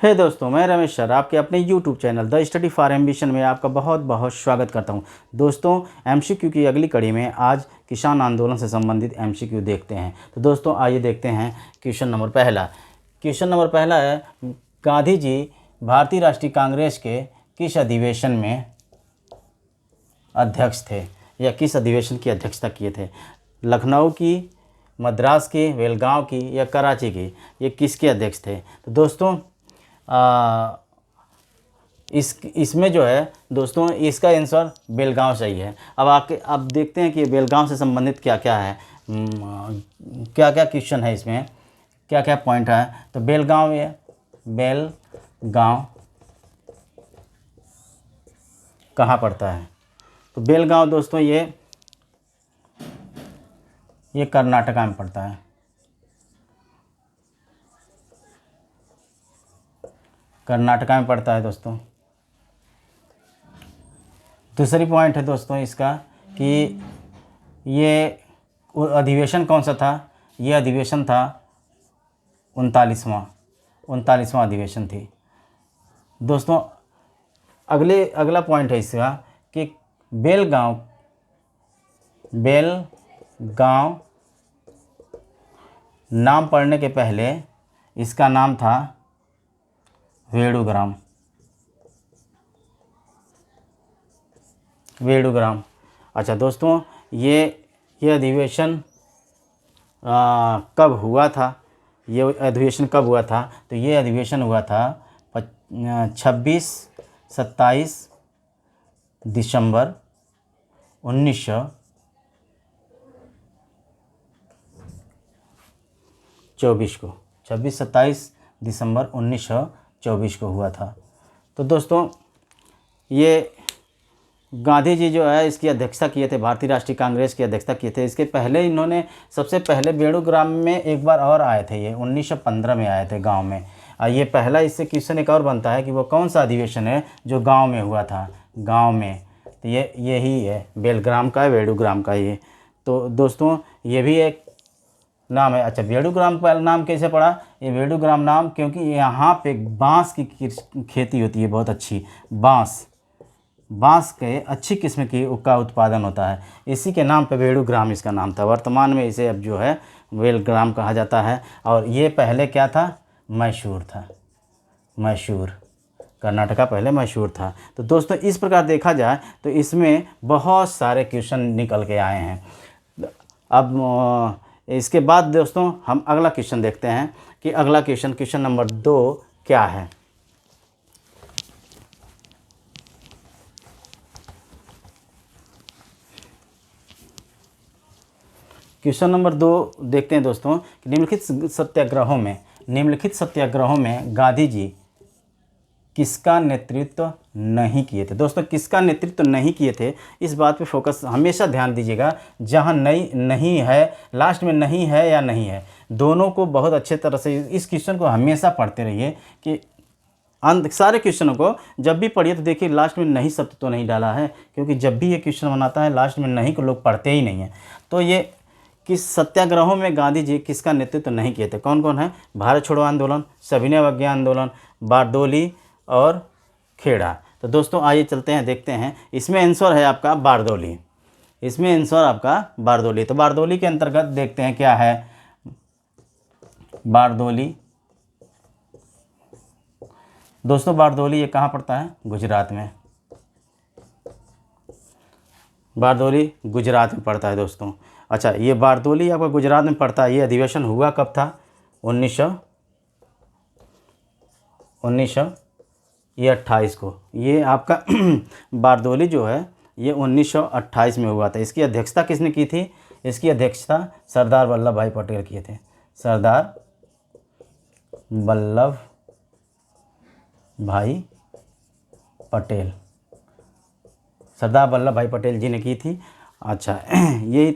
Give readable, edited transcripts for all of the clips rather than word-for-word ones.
हे दोस्तों, मैं रमेश सर आपके अपने YouTube channel the study for ambition में आपका बहुत बहुत स्वागत करता हूं। दोस्तों, एमसीक्यू की अगली कड़ी में आज किसान आंदोलन से संबंधित एमसीक्यू देखते हैं। तो दोस्तों आइए देखते हैं क्वेश्चन नंबर पहला। क्वेश्चन नंबर पहला है, गांधी जी भारतीय राष्ट्रीय कांग्रेस के किस अधिवेशन में अध्यक्ष थे या किस अधिवेशन की अध्यक्षता किए थे? लखनऊ की, मद्रास की, बेलगांव की या कराची की? ये किसके अध्यक्ष थे? तो दोस्तों इसमें जो है दोस्तों इसका आंसर बेलगांव सही है। अब देखते हैं कि बेलगांव से संबंधित क्या क्या है, क्या क्या क्वेश्चन है, इसमें क्या क्या पॉइंट है। तो बेलगांव कहाँ पड़ता है? तो बेलगांव दोस्तों ये कर्नाटका में पड़ता है। कर्नाटका में पड़ता है दोस्तों। दूसरी पॉइंट है दोस्तों इसका कि ये अधिवेशन कौन सा था? ये अधिवेशन था 39वां अधिवेशन थी दोस्तों। अगला पॉइंट है इसका कि बेलगांव नाम पढ़ने के पहले इसका नाम था वेणुग्राम। अच्छा दोस्तों, ये अधिवेशन कब हुआ था? ये अधिवेशन कब हुआ था? तो ये अधिवेशन हुआ था 26-27 दिसंबर 1924 को। 26-27 दिसंबर 1924 को हुआ था। तो दोस्तों ये गांधी जी जो है इसकी अध्यक्षता किए थे, भारतीय राष्ट्रीय कांग्रेस की अध्यक्षता किए थे। इसके पहले इन्होंने सबसे पहले बेणुग्राम में एक बार और आए थे, ये 1915 में आए थे गांव में। ये पहला इससे क्वेश्चन एक और बनता है कि वो कौन सा अधिवेशन है जो गांव में हुआ था, गांव में। तो यही है, बेलग्राम का है, बेणुग्राम का ये। तो दोस्तों ये भी एक नाम है। अच्छा, बेणुग्राम का नाम कैसे पड़ा? ये बेणुग्राम नाम क्योंकि यहाँ पे बांस की खेती होती है, बहुत अच्छी बांस के अच्छी किस्म की का उत्पादन होता है, इसी के नाम पे बेणुग्राम इसका नाम था। वर्तमान में इसे अब जो है बेलग्राम कहा जाता है। और ये पहले क्या था? मैसूर, कर्नाटका पहले मैसूर था। तो दोस्तों इस प्रकार देखा जाए तो इसमें बहुत सारे क्वेश्चन निकल के आए हैं। अब इसके बाद दोस्तों हम अगला क्वेश्चन देखते हैं कि अगला क्वेश्चन नंबर 2 क्या है। क्वेश्चन नंबर 2 देखते हैं दोस्तों कि निम्नलिखित सत्याग्रहों में गांधी जी किसका नेतृत्व नहीं किए थे? दोस्तों किसका नेतृत्व नहीं किए थे, इस बात पे फोकस हमेशा ध्यान दीजिएगा। जहाँ नहीं है, लास्ट में नहीं है या नहीं है, दोनों को बहुत अच्छे तरह से इस क्वेश्चन को हमेशा पढ़ते रहिए कि सारे क्वेश्चनों को जब भी पढ़िए तो देखिए लास्ट में नहीं शब्द तो नहीं डाला है, क्योंकि जब भी ये क्वेश्चन बनाता है लास्ट में नहीं को लोग पढ़ते ही नहीं हैं। तो ये किस सत्याग्रहों में गांधी जी किसका नेतृत्व नहीं किए थे? कौन कौन है? भारत छोड़ो आंदोलन, सविनय अवज्ञा आंदोलन, बारदोली और खेड़ा। तो दोस्तों आइए चलते हैं, देखते हैं। इसमें आंसर है आपका बारदोली। तो बारदोली के अंतर्गत देखते हैं क्या है। बारदोली दोस्तों, बारदोली ये कहाँ पड़ता है? गुजरात में। बारदोली गुजरात में पड़ता है दोस्तों। अच्छा, ये बारदोली आपका गुजरात में पड़ता है। ये अधिवेशन हुआ कब था? 1928 को। ये आपका बारदोली जो है ये 1928 में हुआ था। इसकी अध्यक्षता किसने की थी? इसकी अध्यक्षता सरदार वल्लभ भाई पटेल किए थे। सरदार वल्लभ भाई पटेल जी ने की थी। अच्छा ये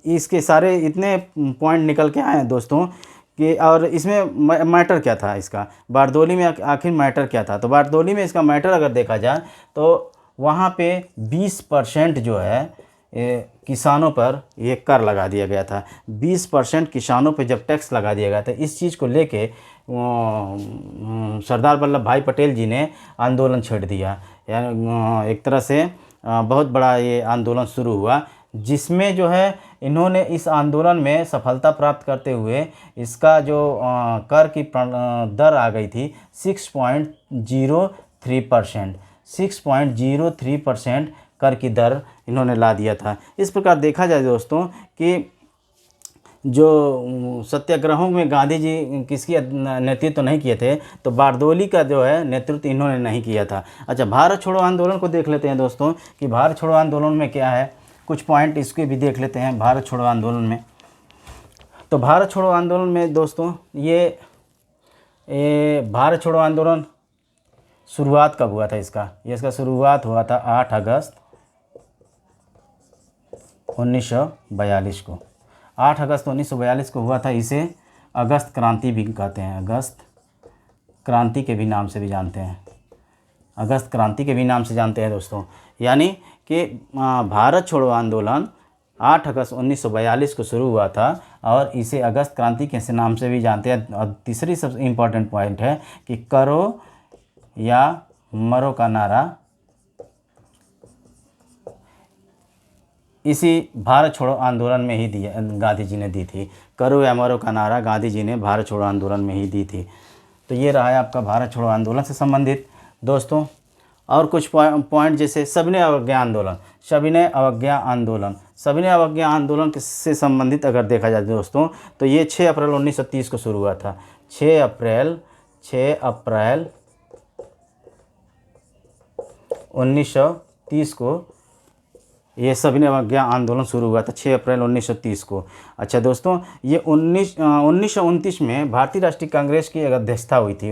इसके सारे इतने पॉइंट निकल के आए हैं दोस्तों कि, और इसमें मैटर क्या था इसका? बारदोली में आखिर मैटर क्या था? तो बारदोली में इसका मैटर अगर देखा जाए तो वहाँ पे 20% जो है किसानों पर ये कर लगा दिया गया था। 20% किसानों पे जब टैक्स लगा दिया गया था, इस चीज़ को लेके सरदार वल्लभ भाई पटेल जी ने आंदोलन छेड़ दिया। यानी एक तरह से बहुत बड़ा ये आंदोलन शुरू हुआ, जिसमें जो है इन्होंने इस आंदोलन में सफलता प्राप्त करते हुए इसका जो कर की दर आ गई थी 6.03%। 6.03% कर की दर इन्होंने ला दिया था। इस प्रकार देखा जाए दोस्तों कि जो सत्याग्रहों में गांधी जी किसकी नेतृत्व नहीं किए थे, तो बारदोली का जो है नेतृत्व इन्होंने नहीं किया था। अच्छा, भारत छोड़ो आंदोलन को देख लेते हैं दोस्तों कि भारत छोड़ो आंदोलन में क्या है, कुछ पॉइंट इसके भी देख लेते हैं भारत छोड़ो आंदोलन में। तो भारत छोड़ो आंदोलन में दोस्तों ये भारत छोड़ो आंदोलन शुरुआत कब हुआ था इसका शुरुआत हुआ था 8 अगस्त 1942 को। 8 अगस्त 1942 को हुआ था। इसे अगस्त क्रांति भी कहते हैं, अगस्त क्रांति के भी नाम से भी जानते हैं, अगस्त क्रांति के भी नाम से जानते हैं दोस्तों। यानी कि भारत छोड़ो आंदोलन 8 अगस्त 1942 को शुरू हुआ था और इसे अगस्त क्रांति के नाम से भी जानते हैं। और तीसरी सबसे इम्पॉर्टेंट पॉइंट है कि करो या मरो का नारा इसी भारत छोड़ो आंदोलन में ही दिया, गांधी जी ने दी थी। करो या मरो का नारा गांधी जी ने भारत छोड़ो आंदोलन में ही दी थी। तो ये रहा है आपका भारत छोड़ो आंदोलन से संबंधित दोस्तों। और कुछ पॉइंट जैसे सविनय अवज्ञा आंदोलन, सविनय अवज्ञा आंदोलन, सविनय अवज्ञा आंदोलन से संबंधित अगर देखा जाए दोस्तों तो ये 6 अप्रैल 1930 को शुरू हुआ था। 6 अप्रैल 1930 को ये सविनय अवज्ञा आंदोलन शुरू हुआ था, 6 अप्रैल 1930 को। अच्छा दोस्तों, ये 1929 में भारतीय राष्ट्रीय कांग्रेस की अध्यक्षता हुई थी,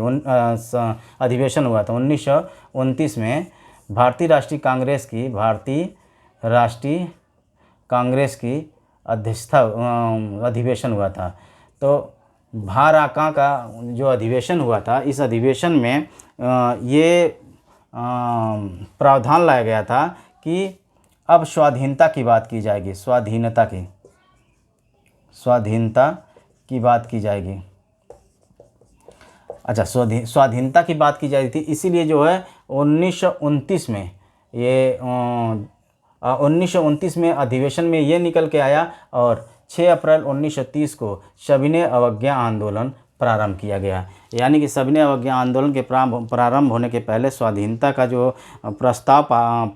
अधिवेशन हुआ था 1929 में। भारतीय राष्ट्रीय कांग्रेस की अध्यक्षता अधिवेशन हुआ था। तो भाराका का जो अधिवेशन हुआ था, इस अधिवेशन में ये प्रावधान लाया गया था कि अब स्वाधीनता की बात की जाएगी, स्वाधीनता की बात की जाएगी। अच्छा, स्वाधीनता की बात की जाती थी, इसीलिए जो है 1929 में ये 1929 में अधिवेशन में ये निकल के आया और 6 अप्रैल 1930 को सविनय अवज्ञा आंदोलन प्रारंभ किया गया। यानी कि सविनय अवज्ञा आंदोलन के प्रारंभ होने के पहले स्वाधीनता का जो प्रस्ताव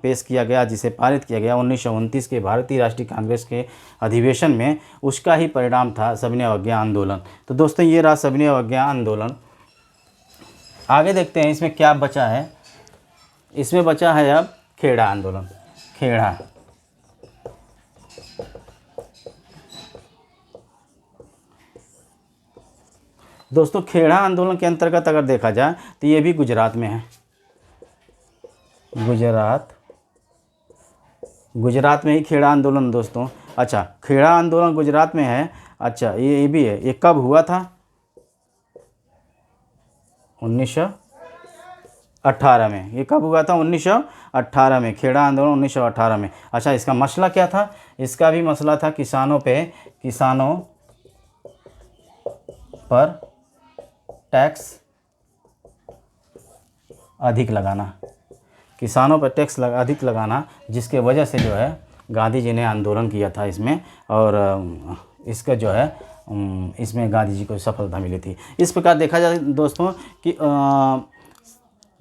पेश किया गया, जिसे पारित किया गया 1929 के भारतीय राष्ट्रीय कांग्रेस के अधिवेशन में, उसका ही परिणाम था सविनय अवज्ञा आंदोलन। तो दोस्तों ये रहा सविनय अवज्ञा आंदोलन। आगे देखते हैं इसमें क्या बचा है। इसमें बचा है अब खेड़ा आंदोलन। खेड़ा दोस्तों, खेड़ा आंदोलन के अंतर्गत अगर देखा जाए तो ये भी गुजरात में है। गुजरात में ही खेड़ा आंदोलन दोस्तों। अच्छा, खेड़ा आंदोलन गुजरात में है। अच्छा, ये भी है। ये कब हुआ था? 1918 में। ये कब हुआ था? 1918 में। खेड़ा आंदोलन 1918 में। अच्छा, इसका मसला क्या था? इसका भी मसला था किसानों पर टैक्स अधिक लगाना, किसानों पर टैक्स अधिक लगाना, जिसके वजह से जो है गांधी जी ने आंदोलन किया था इसमें, और इसका जो है इसमें गांधी जी को सफलता मिली थी। इस प्रकार देखा जाए दोस्तों कि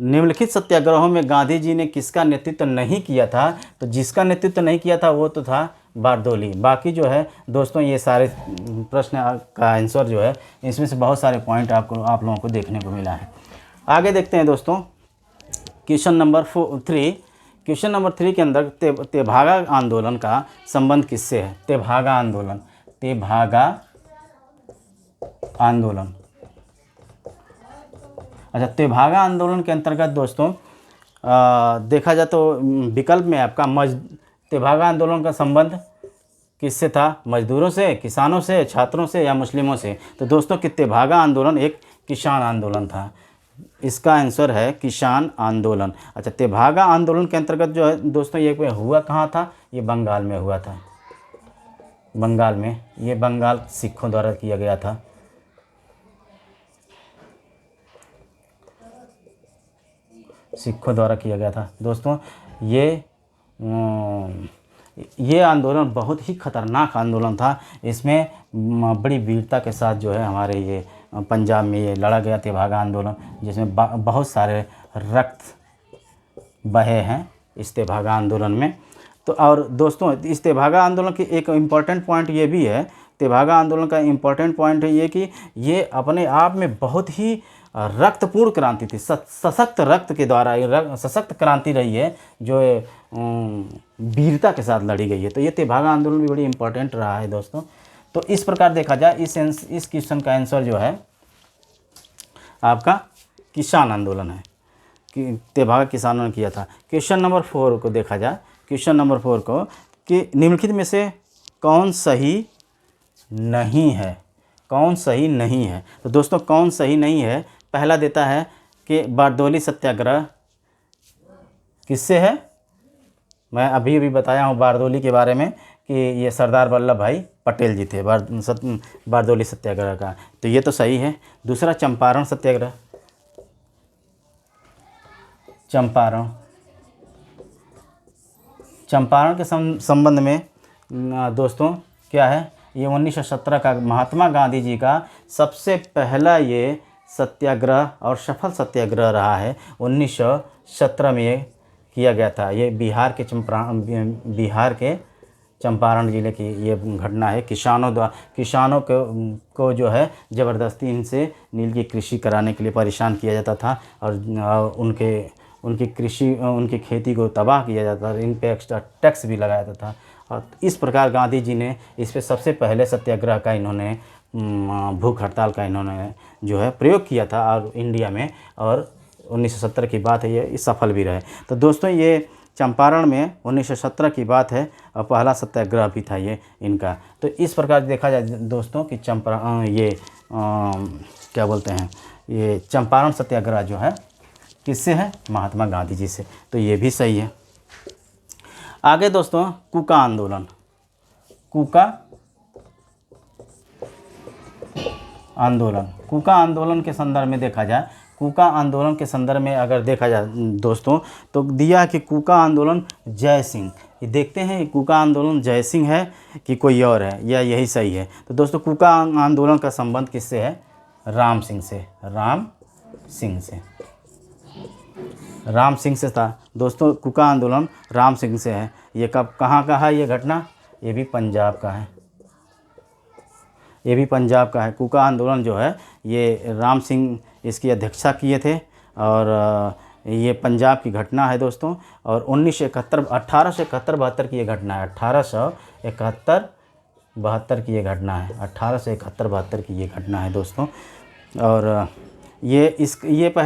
निम्नलिखित सत्याग्रहों में गांधी जी ने किसका नेतृत्व नहीं किया था? तो जिसका नेतृत्व नहीं किया था वो तो था बारदोली। बाकी जो है दोस्तों ये सारे प्रश्न का आंसर जो है, इसमें से बहुत सारे पॉइंट आप लोगों को देखने को मिला है। आगे देखते हैं दोस्तों क्वेश्चन नंबर 3। क्वेश्चन नंबर 3 के अंदर तेभागा आंदोलन का संबंध किससे है? तेभागा आंदोलन। अच्छा, तेभागा आंदोलन के अंतर्गत दोस्तों देखा जाए तो विकल्प में आपका तेभागा आंदोलन का संबंध किससे था? मजदूरों से, किसानों से, छात्रों से या मुस्लिमों से? तो दोस्तों कि तेभागा आंदोलन एक किसान आंदोलन था। इसका आंसर है किसान आंदोलन। अच्छा, तेभागा आंदोलन के अंतर्गत जो है दोस्तों ये हुआ कहाँ था? ये बंगाल में हुआ था। बंगाल में, ये बंगाल सिखों द्वारा किया गया था। सिखों द्वारा किया गया था। दोस्तों ये आंदोलन बहुत ही खतरनाक आंदोलन था। इसमें बड़ी वीरता के साथ जो है हमारे ये पंजाब में ये लड़ा गया तेभागा आंदोलन, जिसमें बहुत सारे रक्त बहे हैं इस तेभागा आंदोलन में। तो और दोस्तों इस तेभागा आंदोलन की एक इम्पॉर्टेंट पॉइंट ये भी है, तेभागा आंदोलन का इम्पॉर्टेंट पॉइंट है ये कि ये अपने आप में बहुत ही रक्तपूर्ण क्रांति थी, सशक्त रक्त के द्वारा सशक्त क्रांति रही है जो वीरता के साथ लड़ी गई है। तो ये तेभागा आंदोलन भी बड़ी इम्पोर्टेंट रहा है दोस्तों। तो इस प्रकार देखा जाए इस क्वेश्चन का आंसर जो है आपका किसान आंदोलन है कि तेभागा किसानों ने किया था। क्वेश्चन नंबर 4 को देखा जाए, क्वेश्चन नंबर 4 को कि निम्नलिखित में से कौन सही नहीं है, कौन सही नहीं है। तो दोस्तों कौन सही नहीं है, पहला देता है कि बारदोली सत्याग्रह किससे है। मैं अभी बताया हूँ बारदोली के बारे में कि ये सरदार वल्लभ भाई पटेल जी थे बारदोली सत्याग्रह का, तो ये तो सही है। दूसरा चंपारण सत्याग्रह, चंपारण के संबंध में दोस्तों क्या है, ये 1917 का महात्मा गांधी जी का सबसे पहला ये सत्याग्रह और सफल सत्याग्रह रहा है। 1917 में ये किया गया था। ये बिहार के चंपारण जिले की ये घटना है। किसानों को जो है ज़बरदस्ती इनसे नील की कृषि कराने के लिए परेशान किया जाता था और उनकी खेती को तबाह किया जाता था, इन पे एक्स्ट्रा टैक्स भी लगाया जाता था। और इस प्रकार गांधी जी ने इस पे सबसे पहले सत्याग्रह का इन्होंने भूख हड़ताल का इन्होंने जो है प्रयोग किया था और इंडिया में, और 1917 की बात है, ये सफल भी रहे। तो दोस्तों ये चंपारण में 1917 की बात है और पहला सत्याग्रह भी था ये इनका। तो इस प्रकार देखा जाए दोस्तों कि क्या बोलते हैं, ये चंपारण सत्याग्रह जो है किससे है, महात्मा गांधी जी से, तो ये भी सही है। आगे दोस्तों कूका आंदोलन, कूका आंदोलन के संदर्भ में देखा जाए, कूका आंदोलन के संदर्भ में अगर देखा जाए दोस्तों तो दिया कि कूका आंदोलन जय सिंह, ये देखते हैं कूका आंदोलन जय सिंह है कि कोई और है या यही सही है। तो दोस्तों कूका आंदोलन का संबंध किससे है, राम सिंह से था दोस्तों। कूका आंदोलन राम सिंह से है। ये कहाँ का है ये घटना, ये भी पंजाब का है। कूका आंदोलन जो है ये राम सिंह इसकी अध्यक्षता किए थे और ये पंजाब की घटना है दोस्तों। और 1871-72 की ये घटना है, 1871-72 की ये घटना है, 1871-72 की ये घटना है दोस्तों। और ये पहले